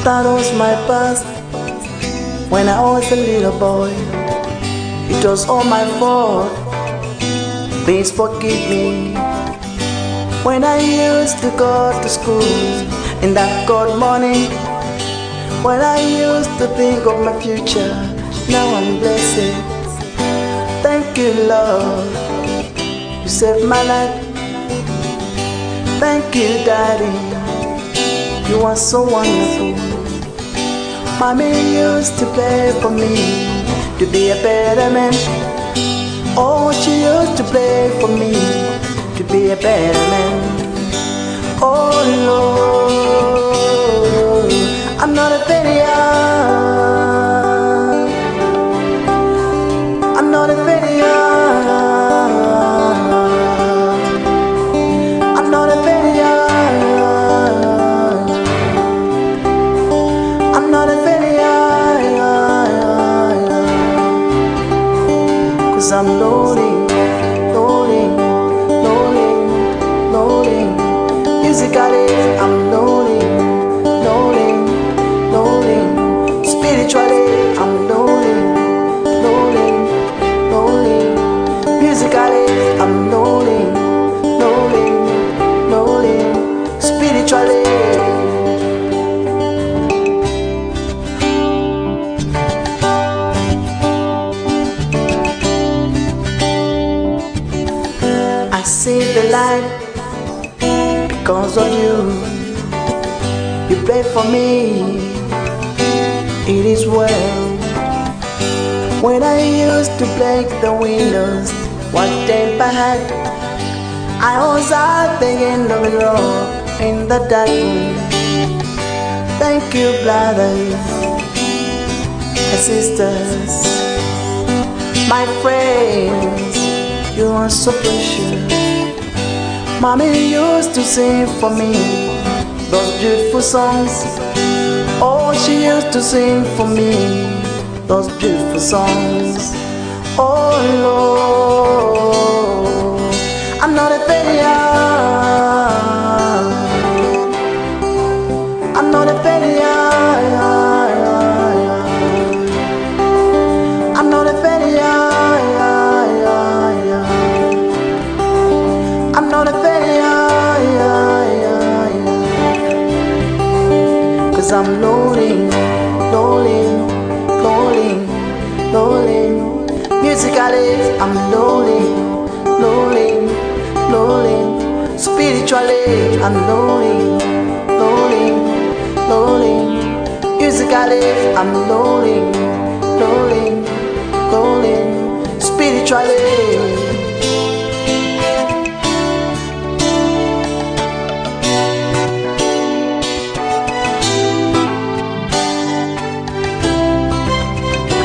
That was my past when I was a little boy. It was all my fault. Please forgive me. When I used to go to school in that cold morning, when I used to think of my future, now I'm blessed. Thank you, Lord, you saved my life. Thank you, Daddy, you are so wonderful. Mommy used to pray for me to be a better man. Oh, she used to pray for me to be a better man. Oh Lord, I'm not a failure. I'm not a failure. I'm not a failure. I'm not a failure. 'Cause I'm loading, loading, loading, loading. Musically, I'm loading, loading, loading. Spiritually, I'm loading, loading, loading. Musically, I'm loading, loading, loading. Spiritually. I see the light because of you. You pray for me, it is well. When I used to break the windows, what temper I had, I was at the end of the road in the dark room. Thank you, brothers and sisters, my friends, you are so precious. Mommy used to sing for me those beautiful songs. Oh, she used to sing for me those beautiful songs. Oh Lord, I'm not a failure. I'm not a failure. I'm not a failure. I'm not a failure. 'Cause I'm loading, loading, loading, loading. Musically, I'm loading, loading, loading. Spiritually, I'm loading, loading, loading. Musically, I'm loading, loading, loading. Spiritually.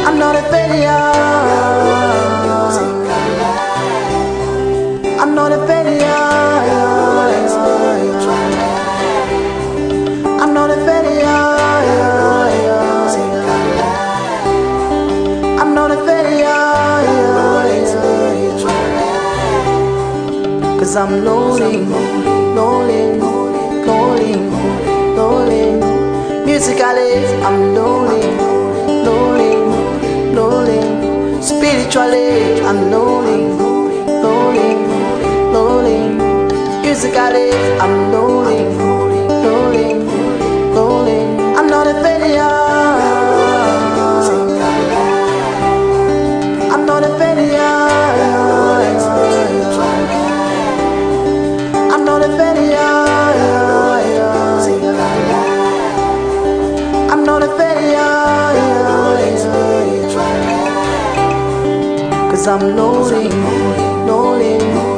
I'm not a failure. I'm not a failure. I'm not a failure. I'm not a failure. 'Cause I'm loading, loading, loading, loading. Musically, I'm loading, loading, loading. Spiritually, I'm loading, loading, loading. Musically, I'm loading, loading, loading. I'm not a failure. I'm not a failure. I'm not a failure. I'm not a failure. 'Cause I'm loading, loading.